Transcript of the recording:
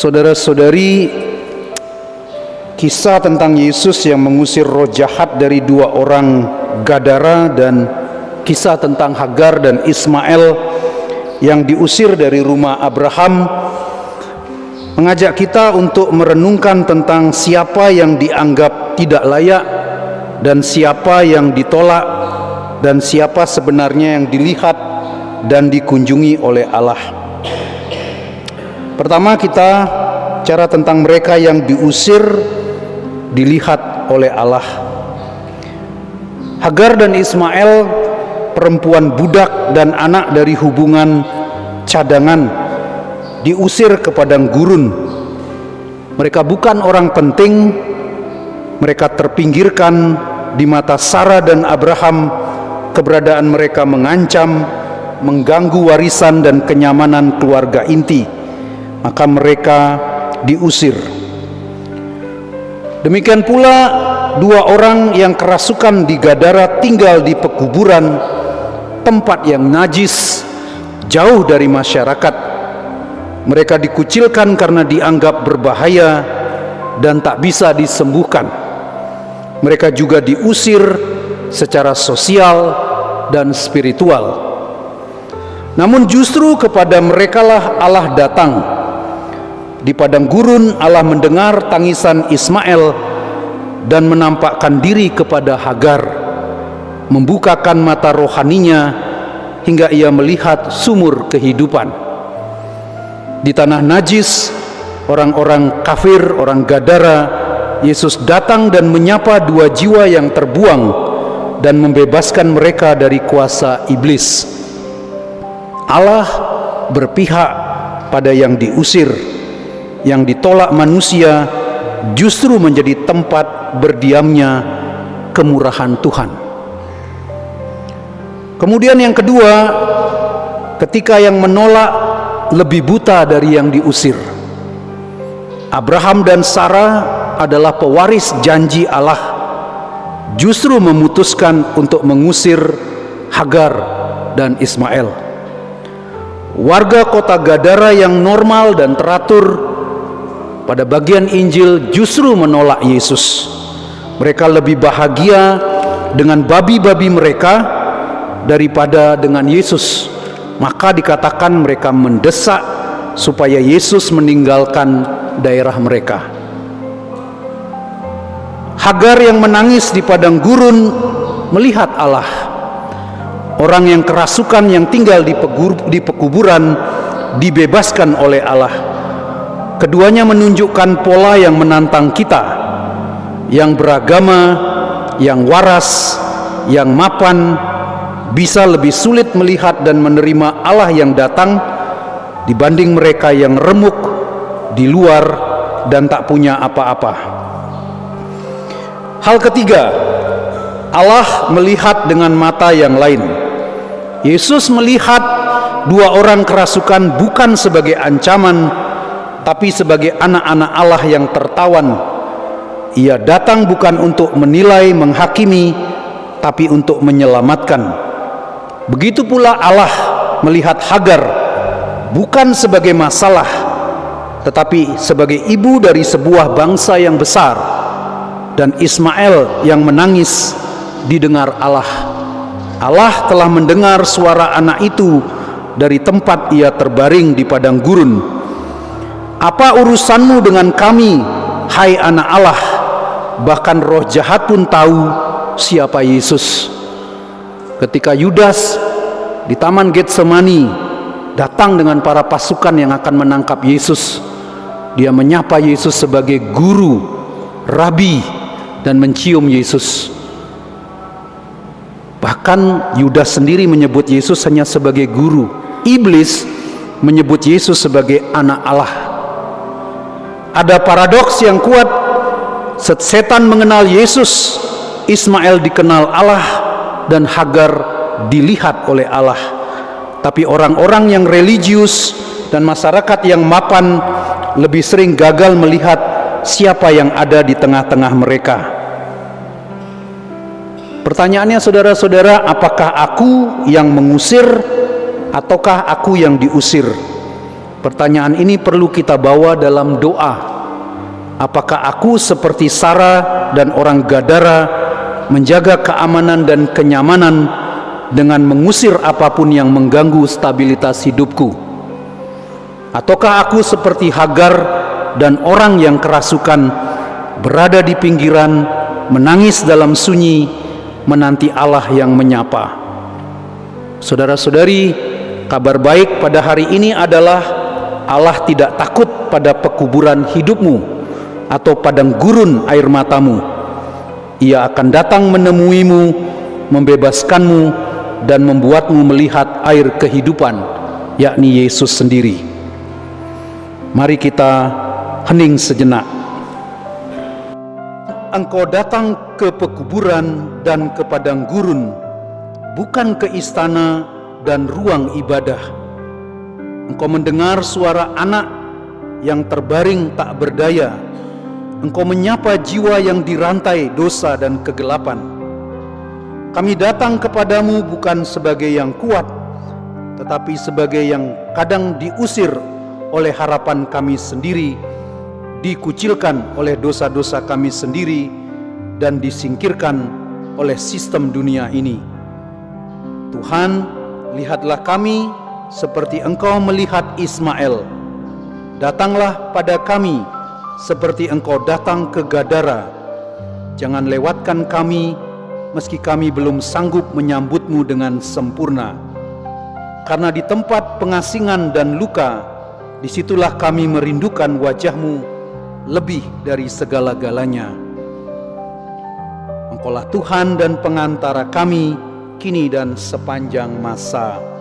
Saudara-saudari, kisah tentang Yesus yang mengusir roh jahat dari dua orang Gadara dan kisah tentang Hagar dan Ismail yang diusir dari rumah Abraham mengajak kita untuk merenungkan tentang siapa yang dianggap tidak layak dan siapa yang ditolak dan siapa sebenarnya yang dilihat dan dikunjungi oleh Allah. Pertama, kita cara tentang mereka yang diusir dilihat oleh Allah. Hagar dan Ismail, perempuan budak dan anak dari hubungan cadangan, diusir ke padang gurun. Mereka bukan orang penting, mereka terpinggirkan di mata Sarah dan Abraham. Keberadaan mereka mengancam, mengganggu warisan dan kenyamanan keluarga inti. Maka mereka diusir. Demikian pula dua orang yang kerasukan di Gadara tinggal di pekuburan, tempat yang najis, jauh dari masyarakat. Mereka dikucilkan karena dianggap berbahaya dan tak bisa disembuhkan. Mereka juga diusir secara sosial dan spiritual. Namun justru kepada merekalah Allah datang. Di padang gurun Allah mendengar tangisan Ismail dan menampakkan diri kepada Hagar, membukakan mata rohaninya hingga ia melihat sumur kehidupan. Di tanah najis, orang-orang kafir, orang Gadara, Yesus datang dan menyapa dua jiwa yang terbuang dan membebaskan mereka dari kuasa iblis. Allah berpihak pada yang diusir, yang ditolak manusia justru menjadi tempat berdiamnya kemurahan Tuhan. Kemudian yang kedua, ketika yang menolak lebih buta dari yang diusir. Abraham dan Sarah adalah pewaris janji Allah, justru memutuskan untuk mengusir Hagar dan Ismail. Warga kota Gadara yang normal dan teratur pada bagian Injil justru menolak Yesus. Mereka lebih bahagia dengan babi-babi mereka daripada dengan Yesus. Maka dikatakan mereka mendesak supaya Yesus meninggalkan daerah mereka. Hagar yang menangis di padang gurun melihat Allah. Orang yang kerasukan yang tinggal di pekuburan dibebaskan oleh Allah. Keduanya menunjukkan pola yang menantang kita, yang beragama, yang waras, yang mapan, bisa lebih sulit melihat dan menerima Allah yang datang dibanding mereka yang remuk di luar dan tak punya apa-apa. Hal ketiga, Allah melihat dengan mata yang lain. Yesus melihat dua orang kerasukan bukan sebagai ancaman, tapi sebagai anak-anak Allah yang tertawan. Ia datang bukan untuk menilai, menghakimi, tapi untuk menyelamatkan. Begitu pula Allah melihat Hagar bukan sebagai masalah, tetapi sebagai ibu dari sebuah bangsa yang besar. Dan Ismail yang menangis didengar Allah. Allah telah mendengar suara anak itu dari tempat ia terbaring di padang gurun. Apa urusanmu dengan kami, hai anak Allah? Bahkan roh jahat pun tahu siapa Yesus. Ketika Yudas di Taman Getsemani datang dengan para pasukan yang akan menangkap Yesus, dia menyapa Yesus sebagai guru, rabi, dan mencium Yesus. Bahkan Yudas sendiri menyebut Yesus hanya sebagai guru. Iblis menyebut Yesus sebagai anak Allah. Ada paradoks yang kuat. Setan mengenal Yesus, Ismail dikenal Allah, dan Hagar dilihat oleh Allah. Tapi orang-orang yang religius dan masyarakat yang mapan lebih sering gagal melihat siapa yang ada di tengah-tengah mereka. Pertanyaannya, saudara-saudara, apakah aku yang mengusir ataukah aku yang diusir? Pertanyaan ini perlu kita bawa dalam doa. Apakah aku seperti Sarah dan orang Gadara menjaga keamanan dan kenyamanan dengan mengusir apapun yang mengganggu stabilitas hidupku? Ataukah aku seperti Hagar dan orang yang kerasukan, berada di pinggiran, menangis dalam sunyi, menanti Allah yang menyapa? Saudara-saudari, kabar baik pada hari ini adalah Allah tidak takut pada pekuburan hidupmu atau padang gurun air matamu. Ia akan datang menemuimu, membebaskanmu, dan membuatmu melihat air kehidupan, yakni Yesus sendiri. Mari kita hening sejenak. Engkau datang ke pekuburan dan ke padang gurun, bukan ke istana dan ruang ibadah. Engkau mendengar suara anak yang terbaring tak berdaya. Engkau menyapa jiwa yang dirantai dosa dan kegelapan. Kami datang kepadamu bukan sebagai yang kuat, tetapi sebagai yang kadang diusir oleh harapan kami sendiri, dikucilkan oleh dosa-dosa kami sendiri, dan disingkirkan oleh sistem dunia ini. Tuhan, lihatlah kami seperti Engkau melihat Ismail. Datanglah pada kami seperti Engkau datang ke Gadara. Jangan lewatkan kami meski kami belum sanggup menyambutmu dengan sempurna. Karena di tempat pengasingan dan luka, disitulah kami merindukan wajah-Mu lebih dari segala-galanya. Engkaulah Tuhan dan pengantara kami, kini dan sepanjang masa.